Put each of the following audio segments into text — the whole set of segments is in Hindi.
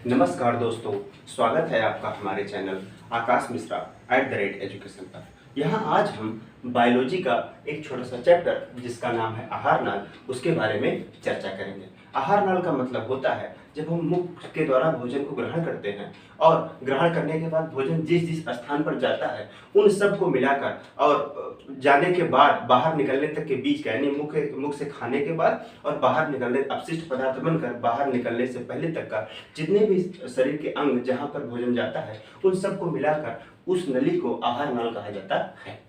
नमस्कार दोस्तों, स्वागत है आपका हमारे चैनल आकाश मिश्रा @एजुकेशन पर। यहाँ आज हम बायोलॉजी का एक छोटा सा चैप्टर जिसका नाम है आहार नाल, उसके बारे में चर्चा करेंगे। आहार नाल का मतलब होता है जब हम मुख के द्वारा भोजन को ग्रहण करते हैं और ग्रहण करने के बाद भोजन जिस जिस स्थान पर जाता है उन सब को मिलाकर और जाने के बाद बाहर निकलने तक के बीच का, यानी मुख से खाने के बाद और बाहर निकलने, अपशिष्ट पदार्थ बनकर बाहर निकलने से पहले तक का जितने भी शरीर के अंग जहाँ पर भोजन जाता है उन सबको मिलाकर उस नली को आहार नाल कहा जाता है।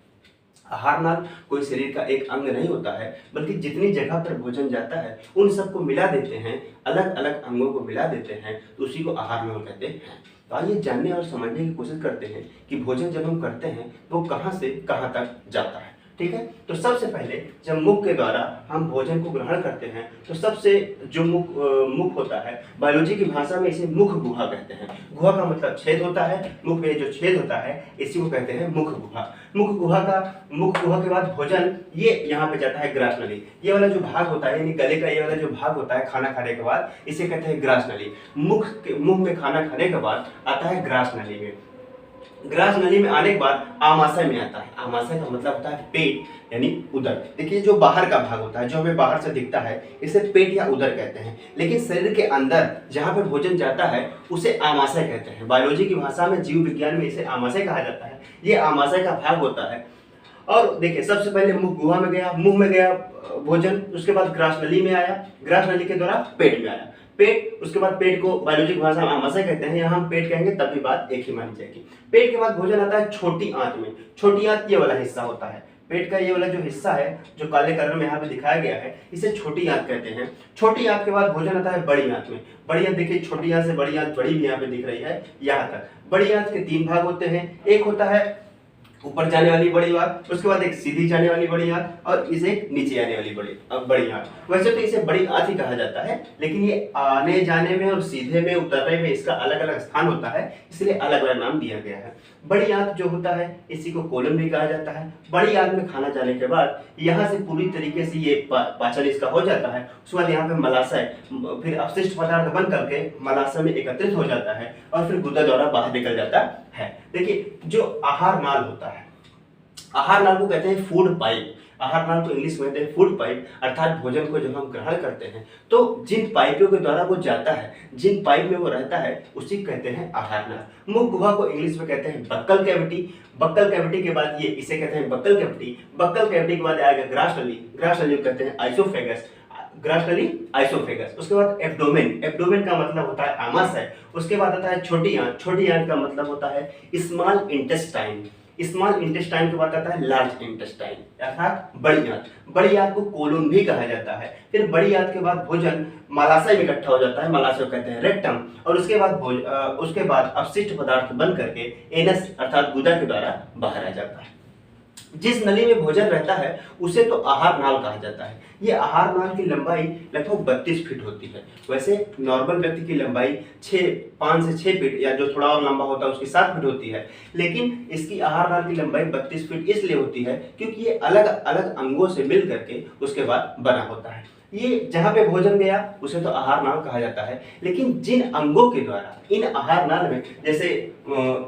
आहार नाल कोई शरीर का एक अंग नहीं होता है, बल्कि जितनी जगह पर भोजन जाता है उन सबको मिला देते हैं, अलग अलग अंगों को मिला देते हैं, तो उसी को आहार नाल कहते हैं। तो आइए जानने और समझने की कोशिश करते हैं कि भोजन जब हम करते हैं वो कहाँ से कहाँ तक जाता है। ठीक है, तो सबसे पहले जब मुख के द्वारा हम भोजन को ग्रहण करते हैं तो सबसे जो मुख होता है, बायोलॉजी की भाषा में इसे मुख गुहा कहते हैं। गुहा का मतलब छेद होता है, मुख में जो छेद होता है इसी को कहते हैं मुख गुहा। मुख गुहा के बाद भोजन ये यहाँ पे जाता है ग्रास नली। ये वाला जो भाग होता है, यानी गले का ये वाला जो भाग होता है खाना खाने के बाद, इसे कहते हैं ग्रास नली। मुंह में खाना खाने के बाद आता है ग्रास नली में। ग्रास नली में आने के बाद आमाशय में आता है। आमाशय का मतलब होता है पेट, यानी उदर। देखिए जो बाहर का भाग होता है, जो हमें बाहर से दिखता है, इसे पेट या उदर कहते हैं। लेकिन शरीर के अंदर जहाँ पर भोजन जाता है उसे आमाशय कहते हैं। बायोलॉजी की भाषा में, जीव विज्ञान में इसे आमाशय कहा जाता है। ये आमाशय का भाग होता है। और देखिए सबसे पहले मुख गुहा में गया, मुंह में गया भोजन, उसके बाद ग्रास नली में आया, ग्रास नली के द्वारा पेट में आया, पेट, उसके बाद पेट को बायोलॉजी की भाषा में आमाशय कहते हैं, यहाँ हम पेट कहेंगे तब भी बात एक ही मानी जाएगी। पेट के बाद भोजन आता है छोटी आंत में। छोटी आंत ये वाला हिस्सा होता है, पेट का ये वाला जो हिस्सा है जो काले कलर में यहाँ पे दिखाया गया है, इसे छोटी आंत कहते हैं। छोटी आंत के बाद भोजन आता है बड़ी आंत में। बड़ी आंत देखिए, छोटी आंत से बड़ी आंत बड़ी भी यहाँ पे दिख रही है यहाँ तक। बड़ी आंत के 3 भाग होते हैं, एक होता है ऊपर जाने वाली बड़ी आंत, उसके बाद एक सीधी जाने वाली बड़ी आंत और इसे नीचे आने वाली बड़ी आंत। वैसे तो इसे बड़ी आंत ही कहा जाता है, लेकिन ये आने जाने में और सीधे में उतरने में इसका अलग अलग स्थान होता है, इसलिए अलग अलग नाम दिया गया है। बड़ी आंत जो होता है इसी को कोलन भी कहा जाता है। बड़ी आंत में खाना जाने के बाद यहाँ से पूरी तरीके से ये पाचन इसका हो जाता है। उसके बाद यहाँ पे मलाशय, फिर अपशिष्ट पदार्थ बन करके मलाशय में एकत्रित हो जाता है और फिर गुदा द्वारा बाहर निकल जाता है। देखिए जो आहार नाल होता है, आहार नाल को कहते हैं फूड पाइप। आहार नाल को इंग्लिश में कहते हैं फूड पाइप, अर्थात भोजन को जब हम ग्रहण करते हैं तो जिन पाइपों के द्वारा वो जाता है, जिन पाइप में वो रहता है, उसी को कहते हैं आहार नाल। मुख गुहा को इंग्लिश में कहते हैं बक्कल कैविटी। बक्कल कैविटी के बाद ये इसे कहते हैं बक्कल कैविटी। बक्कल कैविटी के बाद आएगा ग्रास नली। ग्रास नली को कहते हैं आइसोफेगस। ग्रास नली, आइसोफेगस। उसके बाद एब्डोमेन। एब्डोमेन का मतलब होता है आमाशय। उसके बाद आता है छोटी आंत। छोटी आंत का मतलब होता है स्मॉल इंटेस्टाइन। स्मॉल इंटेस्टाइन के बाद आता है लार्ज इंटेस्टाइन, अर्थात बड़ी आंत। बड़ी आंत को कोलन भी कहा जाता है। फिर बड़ी आंत के बाद भोजन मलाशय में इकट्ठा हो जाता है, मलाशय को कहते हैं रेक्टम। और उसके बाद अपशिष्ट पदार्थ बन करके एनस अर्थात गुदा के द्वारा बाहर आ जाता है। जिस नली में भोजन रहता है उसे तो आहार नाल कहा जाता है। ये आहार नाल की लंबाई लगभग 32 फीट होती है। वैसे नॉर्मल व्यक्ति की लंबाई 5 से 6 फीट, या जो थोड़ा और लंबा होता है उसकी 7 फीट होती है, लेकिन इसकी आहार नाल की लंबाई 32 फीट इसलिए होती है क्योंकि ये अलग अलग अंगों से मिल करके उसके बाद बना होता है। ये जहाँ पे भोजन गया उसे तो आहार नाल कहा जाता है, लेकिन जिन अंगों के द्वारा इन आहार नाल में, जैसे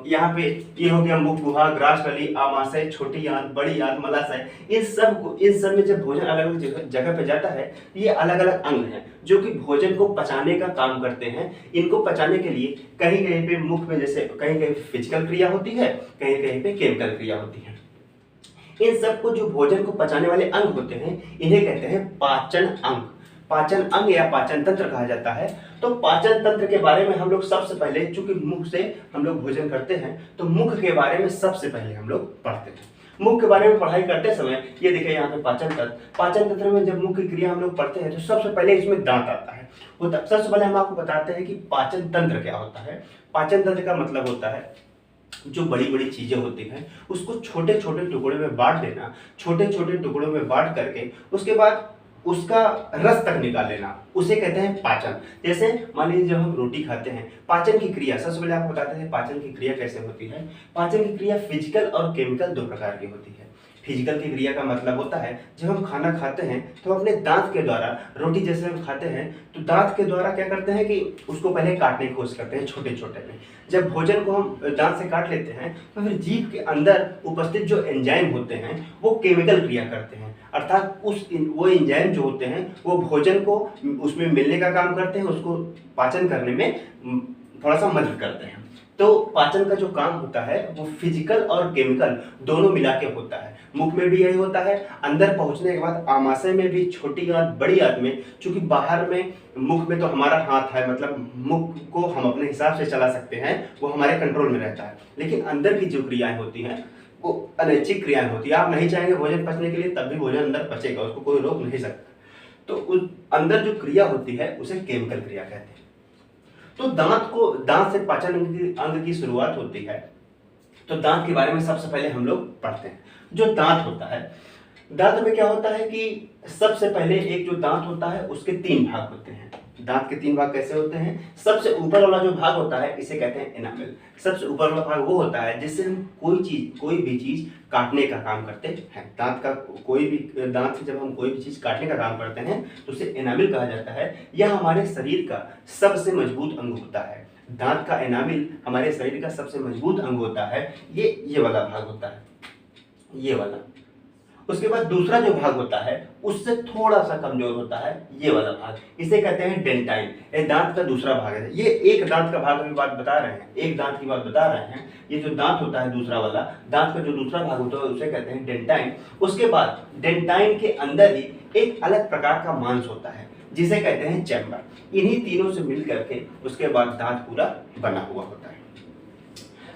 यहाँ पे ये हो गया मुख गुहा, ग्रास नली, आमाशय, छोटी आंत, बड़ी आंत, मलाशय, इन सब में जब भोजन अलग अलग जगह पे जाता है, ये अलग अलग अंग हैं जो कि भोजन को पचाने का काम करते हैं। इनको पचाने के लिए कहीं कहीं पे मुख में जैसे कहीं कहीं फिजिकल क्रिया होती है, कहीं कहीं पे केमिकल क्रिया होती है। इन सबको जो भोजन को पचाने वाले अंग होते हैं इन्हें कहते हैं पाचन अंग। पाचन अंग या पाचन तंत्र कहा जाता है। तो पाचन तंत्र के बारे में हम लोग सबसे पहले, चूंकि मुख से हम लोग भोजन करते हैं तो मुख के बारे में सबसे पहले हम लोग पढ़ते हैं। मुख के बारे में पढ़ाई करते समय ये देखिए यहाँ पे पाचन तंत्र। पाचन तंत्र में जब मुख की क्रिया हम लोग पढ़ते हैं तो सबसे पहले इसमें दांत आता है। सबसे पहले हम आपको बताते हैं कि पाचन तंत्र क्या होता है। पाचन तंत्र का मतलब होता है जो बड़ी बड़ी चीजें होती हैं उसको छोटे छोटे टुकड़े में बांट देना, छोटे छोटे टुकड़ों में बांट करके उसके बाद उसका रस तक निकाल लेना, उसे कहते हैं पाचन। जैसे मान लीजिए जब हम रोटी खाते हैं, पाचन की क्रिया, सबसे पहले आपको बताते हैं पाचन की क्रिया कैसे होती है। पाचन की क्रिया फिजिकल और केमिकल 2 प्रकार की होती है। फिजिकल की क्रिया का मतलब होता है जब हम खाना खाते हैं तो अपने दांत के द्वारा, रोटी जैसे हम खाते हैं तो दांत के द्वारा क्या करते हैं कि उसको पहले काटने की कोशिश करते हैं छोटे छोटे में। जब भोजन को हम दांत से काट लेते हैं तो फिर जीभ के अंदर उपस्थित जो एंजाइम होते हैं वो केमिकल क्रिया करते हैं, अर्थात वो एंजाइम जो होते हैं वो भोजन को उसमें मिलने का काम करते हैं, उसको पाचन करने में थोड़ा सा मदद करते हैं। तो पाचन का जो काम होता है वो फिजिकल और केमिकल दोनों मिला के होता है। मुख में भी यही होता है, अंदर पहुंचने के बाद आमाशय में भी, छोटी आंत बड़ी आंत में, चूंकि बाहर में मुख में तो हमारा हाथ है, मतलब मुख को हम अपने हिसाब से चला सकते हैं, वो हमारे कंट्रोल में रहता है, लेकिन अंदर की जो क्रियाएं होती हैं वो अनैच्छिक क्रियाएं होती है। आप नहीं चाहेंगे भोजन पचने के लिए तब भी भोजन अंदर पचेगा, उसको कोई रोक नहीं सकता। तो उस अंदर जो क्रिया होती है उसे केमिकल क्रिया कहते हैं। तो दांत से पाचन अंग की शुरुआत होती है। तो दांत के बारे में सबसे पहले हम लोग पढ़ते हैं। जो दांत होता है, दांत में क्या होता है कि सबसे पहले एक जो दांत होता है उसके 3 भाग होते हैं। दांत के 3 भाग कैसे होते हैं? सबसे ऊपर वाला जो भाग होता है इसे कहते हैं एनामेल। सबसे ऊपर वाला भाग वो होता है जिससे हम कोई भी चीज काटने का काम करते हैं। दांत से जब हम कोई भी चीज काटने का काम करते हैं तो उसे एनामेल कहा जाता है। यह हमारे शरीर का सबसे मजबूत अंग होता है। दांत का एनामेल हमारे शरीर का सबसे मजबूत अंग होता है। ये वाला भाग होता है, ये वाला। उसके बाद दूसरा जो भाग होता है उससे थोड़ा सा कमजोर होता है, ये वाला भाग, इसे कहते हैं डेंटाइन। ये दांत का दूसरा भाग है। ये एक दांत का भाग की बात बता रहे हैं, एक दांत की बात बता रहे हैं। ये जो दांत होता है दूसरा वाला, दांत का जो दूसरा भाग होता है उसे कहते हैं डेंटाइन। उसके बाद डेंटाइन के अंदर ही एक अलग प्रकार का मांस होता है जिसे कहते हैं चैम्बर। इन्हीं तीनों से मिल करके उसके बाद दांत पूरा बना हुआ होता है।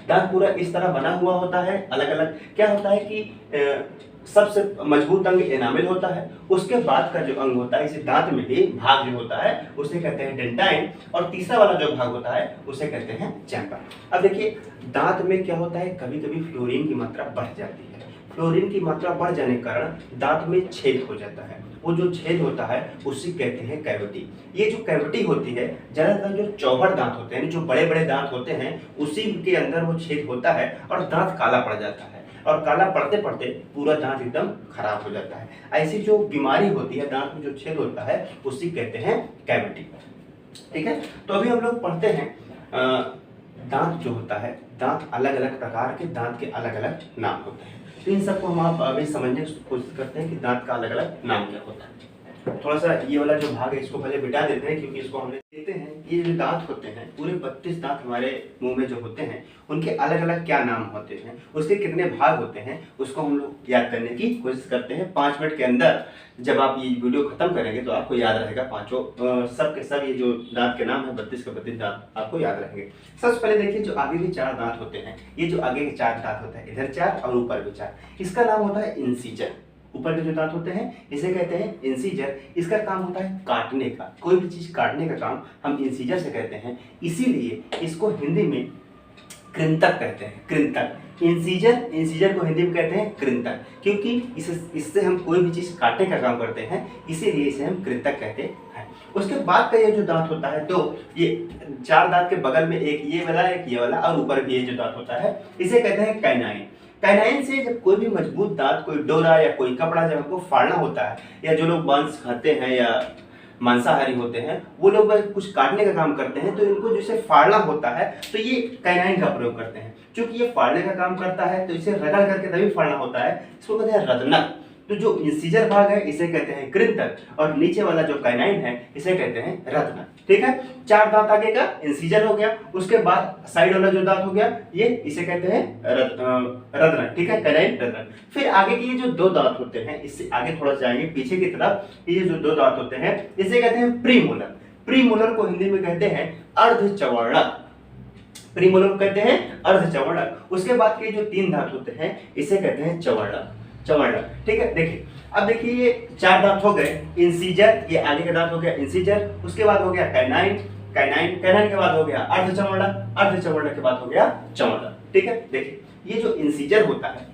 दांत पूरा इस तरह बना हुआ होता है। अलग अलग क्या होता है कि सबसे मजबूत अंग एनामेल होता है, उसके बाद का जो अंग होता है इसे दांत में ही भाग जो होता है उसे कहते हैं डेंटाइन, और तीसरा वाला जो भाग होता है उसे कहते हैं चैम्बर। अब देखिए दांत में क्या होता है, कभी कभी फ्लोरीन की मात्रा बढ़ जाती है। फ्लोरीन की मात्रा बढ़ जाने के कारण दांत में छेद हो जाता है। वो जो छेद होता है उसे कहते हैं कैविटी। ये जो कैविटी होती है, ज्यादातर जो चौभर दांत होते हैं, जो बड़े बड़े दांत होते हैं, उसी के अंदर वो छेद होता है और दांत काला पड़ जाता है, और काला पड़ते पड़ते पूरा दांत एकदम खराब हो जाता है। ऐसी जो बीमारी होती है, दांत में जो छेद होता है, उसी कहते हैं कैविटी। ठीक है, तो अभी हम लोग पढ़ते हैं दांत जो होता है, दांत अलग अलग प्रकार के दांत के अलग अलग नाम होते हैं। तो इन सबको हम आप अभी समझने की कोशिश करते हैं कि दांत का अलग अलग नाम क्या होता है। थोड़ा सा ये वाला जो भाग है इसको पहले बिठा देते हैं, क्योंकि इसको हमने देखते हैं ये जो दांत होते हैं, पूरे 32 दांत हमारे मुंह में जो होते हैं उनके अलग अलग क्या नाम होते हैं, उसके कितने भाग होते हैं, उसको हम लोग याद करने की कोशिश करते हैं। 5 मिनट के अंदर जब आप ये वीडियो खत्म करेंगे तो आपको याद रहेगा पांचों सब के सब ये जो दांत के नाम है 32 के 32 दांत आपको याद रहेंगे। सबसे पहले देखिए जो आगे के 4 दांत होते हैं, ये जो आगे के 4 दांत होते हैं, इधर 4 और ऊपर भी 4, इसका नाम होता है इंसीजर। ऊपर के जो दांत होते हैं इसे कहते हैं इंसीजर। इसका काम होता है काटने का, कोई भी चीज काटने का काम हम इंसीजर से कहते हैं। इसीलिए इसको हिंदी में कृंतक कहते हैं, कृंतक। इंसीजर को हिंदी में कहते हैं कृंतक, क्योंकि इससे हम कोई भी चीज काटने का काम करते हैं, इसीलिए इसे हम कृंतक कहते हैं। उसके बाद का ये जो दांत होता है, तो ये 4 दांत के बगल में एक ये वाला, एक ये वाला, और ऊपर भी ये जो दांत होता है इसे कहते हैं कैनाइन। कैनाइन से जब कोई भी मजबूत दांत, कोई डोरा या कोई कपड़ा जब हमको फाड़ना होता है, या जो लोग मांस खाते हैं या मांसाहारी होते हैं वो लोग कुछ काटने का काम करते हैं, तो इनको जैसे फाड़ना होता है तो ये कैनाइन का प्रयोग करते हैं। क्योंकि ये फाड़ने का काम करता है तो इसे रगड़ करके तभी फाड़ना होता है, इसको कहते हैं रत्नक। तो जो इंसीजर भाग है इसे कहते हैं कृंतक, और नीचे वाला जो कैनाइन है इसे कहते हैं रत्नक। ठीक है, 4 दांत आगे का इंसीजर हो गया। उसके बाद साइड वाला जो दांत हो गया ये इसे कहते हैं रत्नक। ठीक है, कैनाइन रत्नक। फिर आगे के ये जो 2 दांत होते हैं, इससे आगे थोड़ा जाएंगे पीछे की तरफ, ये जो 2 दांत होते हैं इसे कहते हैं प्रीमोलर। प्रीमोलर को हिंदी में कहते हैं अर्धचवर्णक। प्रीमोलर को कहते हैं अर्धचवर्णक। उसके बाद के जो 3 दांत होते हैं इसे कहते हैं चवर्णक। ठीक है, देखिए अब देखिए ये 4 दांत हो गए, इंसीजर, ये आगे का दांत हो गया इंसीजर, उसके बाद हो गया कैनाइन, कैनाइन के बाद हो गया अर्धचवर्णक, अर्धचवर्णक के बाद हो गया चवर्णक। ठीक है, देखिए ये जो इंसीजर होता है,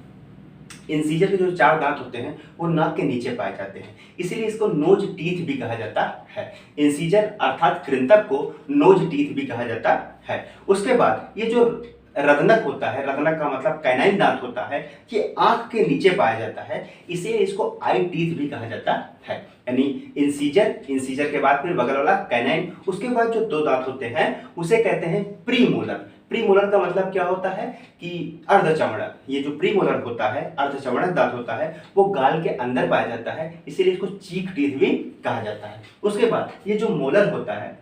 इंसीजर के जो 4 दांत होते हैं वो नाक के नीचे पाए जाते हैं, इसीलिए इसको नोज टीथ भी कहा जाता है। इंसीजर अर्थात कृंतक को नोज टीथ भी कहा जाता है। उसके बाद ये जो रदनक होता है, रदनक का मतलब कैनाइन दांत होता है, ये आंख के नीचे पाया जाता है, इसीलिए इसको आई टीथ भी कहा जाता है। यानी इंसीजर, इंसीजर के बाद फिर बगल वाला कैनाइन, उसके बाद जो दो दांत होते हैं उसे कहते हैं प्रीमोलर। प्रीमोलर का मतलब क्या होता है कि अर्धचमड़क। ये जो प्रीमोलर होता है, अर्धचमड़क दांत होता है, वो गाल के अंदर पाया जाता है, इसीलिए इसको चीक टीथ भी कहा जाता है। उसके बाद ये जो मोलर होता है,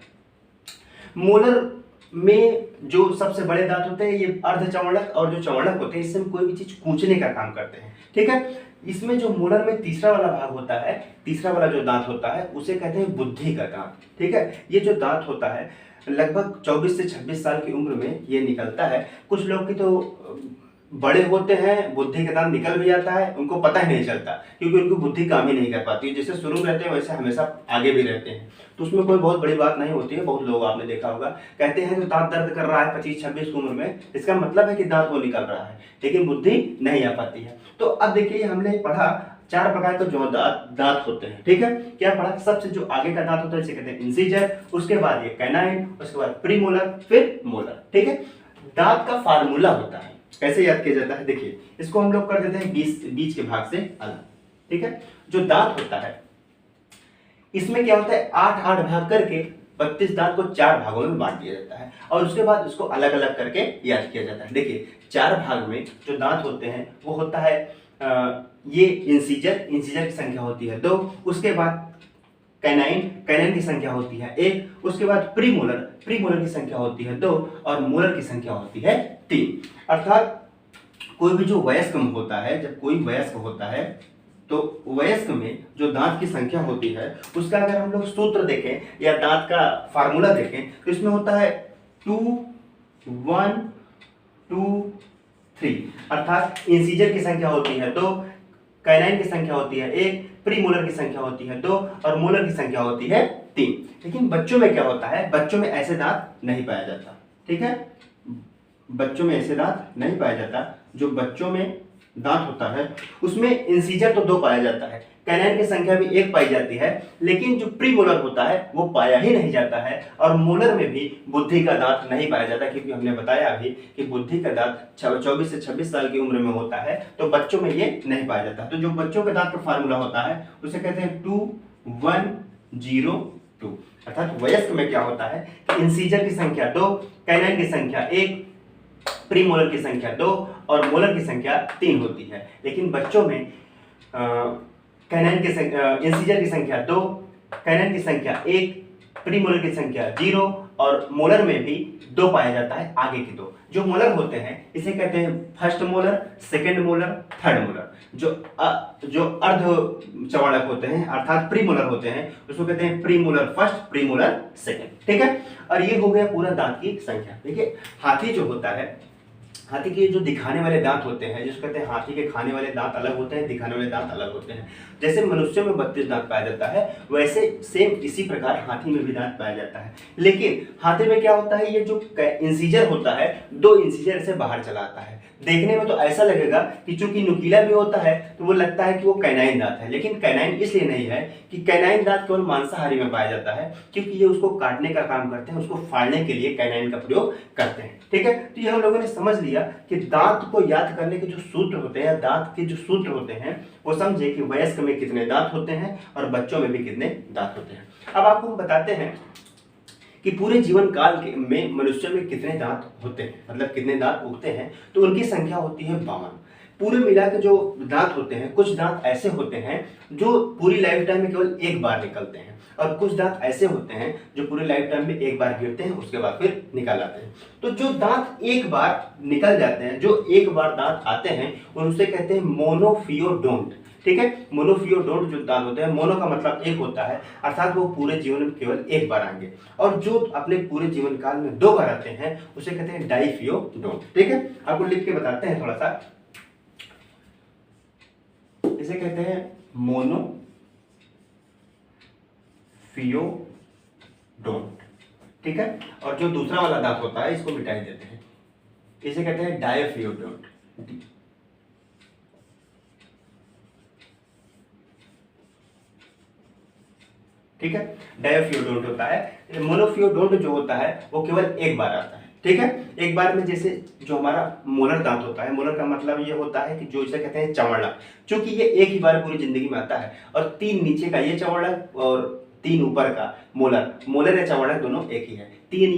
मोलर में जो सबसे बड़े दांत होते हैं ये अर्धचमड़क और जो चमड़क होते हैं, इससे हम कोई भी चीज कूचने का काम करते हैं, ठीक है। इसमें जो मोलर में तीसरा वाला भाग होता है, तीसरा वाला जो दांत होता है उसे कहते हैं बुद्धि का दांत, ठीक है। ये जो दांत होता है लगभग 24 से 26 साल की उम्र में ये निकलता है। कुछ लोग की तो बड़े होते हैं, बुद्धि का दांत निकल भी जाता है, उनको पता ही नहीं चलता क्योंकि उनकी बुद्धि काम ही नहीं कर पाती। जैसे शुरू में रहते हैं वैसे हमेशा आगे भी रहते हैं, तो उसमें कोई बहुत बड़ी बात नहीं होती है। बहुत लोग आपने देखा होगा कहते हैं तो दांत दर्द कर रहा है 25-26 उम्र में, इसका मतलब है कि दांत वो निकल रहा है, लेकिन बुद्धि नहीं आ पाती है। तो अब देखिए हमने पढ़ा 4 प्रकार के जो दांत होते हैं, ठीक है। क्या पढ़ा? सबसे जो आगे का दांत होता है इसे कहते हैं इंसीजर, उसके बाद ये कैनाइन, उसके बाद प्रीमोलर, फिर मोलर, ठीक है। दांत का फार्मूला होता है, कैसे याद किया जाता है? देखिए इसको हम लोग कर देते हैं बीच के भाग से अलग, ठीक है। जो दांत होता है इसमें क्या होता है 8-8 भाग करके 32 दांत को 4 भागों में बांट दिया जाता है और उसके बाद उसको अलग अलग करके याद किया जाता है। देखिए 4 भाग में जो दांत होते हैं वो होता है ये इंसीजर, इंसीजर की संख्या होती है 2, उसके बाद कैनाइन, कैनाइन की संख्या होती है 1, उसके बाद प्रीमोलर, प्रीमोलर की संख्या होती है 2 और मोलर की संख्या होती है 3। अर्थात कोई भी जो वयस्क होता है, जब कोई वयस्क होता है तो वयस्क में जो दांत की संख्या होती है उसका अगर हम लोग सूत्र देखें या दांत का फार्मूला देखें तो इसमें होता है 2 1 2 3। अर्थात इंसीजर की संख्या होती है 2, कैनाइन की संख्या होती है 1, प्रीमोलर की संख्या होती है 2 और मोलर की संख्या होती है 3। लेकिन बच्चों में क्या होता है, बच्चों में ऐसे दांत नहीं पाया जाता, ठीक है। बच्चों में ऐसे दांत नहीं पाया जाता। जो बच्चों में दांत होता है उसमें इंसीजर तो 2 पाया जाता है, कैनाइन की संख्या भी 1 पाई जाती है, लेकिन जो प्रीमोलर होता है वो पाया ही नहीं जाता है और मोलर में भी बुद्धि का दांत नहीं पाया जाता, क्योंकि हमने बताया अभी कि बुद्धि का दांत 24 से 26 साल की उम्र में होता है, तो बच्चों में ये नहीं पाया जाता। तो जो बच्चों के दांत का फार्मूला होता है उसे कहते हैं 2 1 0 2। अर्थात वयस्क में क्या होता है कि इंसीजर की संख्या 2, कैनाइन की संख्या 1, प्रीमोलर की संख्या 2 और मोलर की संख्या 3 होती है। लेकिन बच्चों में कैनाइन की इंसीजर की संख्या 2, कैनाइन की संख्या 1, प्रीमोलर की संख्या 0 और मोलर में भी 2 पाया जाता है, आगे की 2। जो मोलर होते हैं इसे कहते हैं first molar, second molar, third molar. जो अर्ध चवड़क होते हैं अर्थात प्रीमोलर होते हैं उसको कहते हैं प्रीमोलर फर्स्ट, प्रीमोलर सेकंड, ठीक है। और ये हो गया पूरा दांत की संख्या। देखिए हाथी जो होता है, हाथी के जो दिखाने वाले दांत होते हैं, जिसको कहते हैं हाथी के खाने वाले दांत अलग होते हैं, दिखाने वाले दांत अलग होते हैं। जैसे मनुष्यों में 32 दांत पाया जाता है वैसे सेम इसी प्रकार हाथी में भी दांत पाया जाता है। लेकिन हाथी में क्या होता है, ये जो इंसीजर होता है 2 इंसीजर से बाहर चला आता है। देखने में तो ऐसा लगेगा कि चूंकि नुकीला भी होता है तो वो लगता है कि वो कैनाइन दांत है, लेकिन कैनाइन इसलिए नहीं है कि कैनाइन दांत केवल मांसाहारी में पाया जाता है, क्योंकि ये उसको काटने का काम करते हैं, उसको फाड़ने के लिए कैनाइन का प्रयोग करते हैं, ठीक है। तो ये हम लोगों ने समझ लिया कि दांत को याद करने के जो सूत्र होते हैं, दांत के जो सूत्र होते हैं वो समझे कि वयस्क में कितने दांत होते हैं और बच्चों में भी कितने दांत होते हैं। अब आपको हम बताते हैं कि पूरे जीवन काल में मनुष्य में कितने दांत होते हैं, मतलब कितने दांत उगते हैं। तो उनकी संख्या होती है 52। पूरे मिला के जो दांत होते हैं, कुछ दांत ऐसे होते हैं जो पूरी लाइफ टाइम में केवल एक बार निकलते हैं और कुछ दांत ऐसे होते हैं जो पूरे लाइफ टाइम में एक बार गिरते हैं उसके बाद फिर निकल आते हैं। तो जो दांत एक बार निकल जाते हैं, जो एक बार दांत आते हैं उनसे कहते हैं मोनोफियोडोंट, ठीक है। मोनोफियोडोंट जो दांत होते हैं, मोनो का मतलब एक होता है, अर्थात वो पूरे जीवन में केवल एक बार आएंगे, और जो अपने पूरे जीवन काल में 2 बार आते हैं उसे कहते हैं डाइफियोडोंट, ठीक है। आपको लिख के बताते हैं थोड़ा सा। इसे कहते हैं मोनोफियोडोंट, ठीक है। और जो दूसरा वाला दांत होता है इसको मिटाई देते हैं, इसे कहते हैं डायफियोडोंट, ठीक है। डायफियोडोंट होता है। मोनोफियोडोंट जो होता है वो केवल एक बार आता है, ठीक है। एक बार में जैसे जो हमारा मोलर दांत होता है, मोलर का मतलब ये होता है कि जो इसे कहते हैं चवड़ा, क्योंकि ये एक ही बार पूरी जिंदगी में आता है, और 3 नीचे का ये चवड़ा और 3 ऊपर का मोलर, मोलर या चवड़ा दोनों एक ही है। 3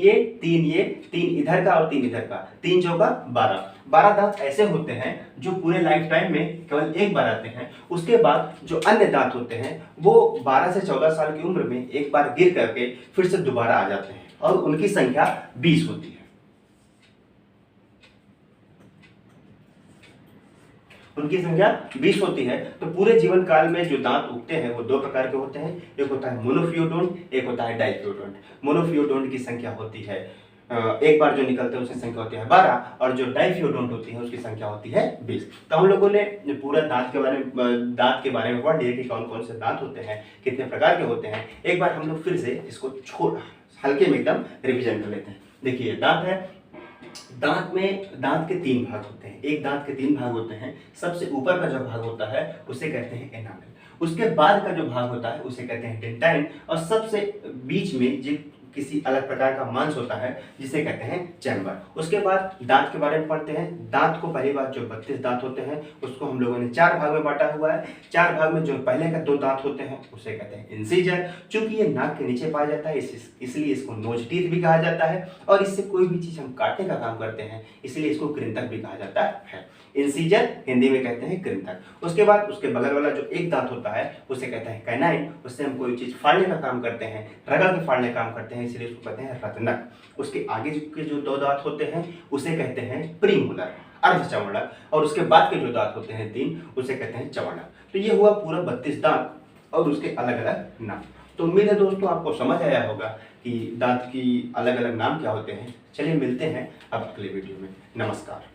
ये 3 इधर का और 3 इधर का, 3 चौका 12 दांत ऐसे होते हैं जो पूरे लाइफ टाइम में केवल एक बार आते हैं। उसके बाद जो अन्य दांत होते हैं वो 12 से 14 साल की उम्र में एक बार गिर करके फिर से दोबारा आ जाते हैं, और उनकी संख्या 20 होती है। उनकी संख्या 20 होती है। तो पूरे जीवन काल में जो दांत उगते हैं वो 2 प्रकार के होते हैं, एक होता है मोनोफियोडोंट, एक होता है डाइफियोडोंट। मोनोफियोडोंट की संख्या होती है एक बार जो निकलते हैं उसकी संख्या होती है 12, और जो डाइफियोडोंट होती है उसकी संख्या होती है 20। तो हम लोगों ने पूरा दांत के बारे में पढ़ लिया कि कौन कौन से दांत होते हैं, कितने प्रकार के होते हैं। एक बार हम लोग फिर से इसको हल्के में एकदम रिविजन कर लेते हैं। देखिए दांत है, दांत के 3 भाग होते हैं। एक दांत के 3 भाग होते हैं। सबसे ऊपर का जो भाग होता है उसे कहते हैं एनामेल, उसके बाद का जो भाग होता है उसे कहते हैं डेंटाइन, और सबसे बीच में जो किसी अलग प्रकार का मांस होता है जिसे कहते हैं चैम्बर। उसके बाद दांत के बारे में पढ़ते हैं। दांत को पहली बात जो 32 दांत होते हैं उसको हम लोगों ने 4 भाग में बांटा हुआ है। 4 भाग में जो पहले का 2 दांत होते हैं उसे कहते हैं इंसीजर। चूंकि ये नाक के नीचे पाया जाता है इसलिए इसको नोज टीथ भी कहा जाता है, और इससे कोई भी चीज हम काटने का काम करते हैं इसलिए इसको कृंतक भी कहा जाता है। इंसीजर हिंदी में कहते हैं कृंतक। उसके बाद उसके बगल वाला जो एक दांत होता है उसे कहते हैं कैनाइन, उससे हम कोई चीज फाड़ने का काम करते हैं, रगड़ के फाड़ने का काम करते हैं, इसलिए उसको कहते हैं रत्नक। उसके आगे के जो 2 दांत होते हैं उसे कहते हैं प्रीमोलर, अर्धचमड़क, और उसके बाद के जो दांत होते हैं 3 उसे कहते हैं चमड़क। तो ये हुआ पूरा 32 दांत और उसके अलग अलग नाम। तो उम्मीद है दोस्तों आपको समझ आया होगा कि दांत की अलग अलग नाम क्या होते हैं। चलिए मिलते हैं अब अगले वीडियो में। नमस्कार।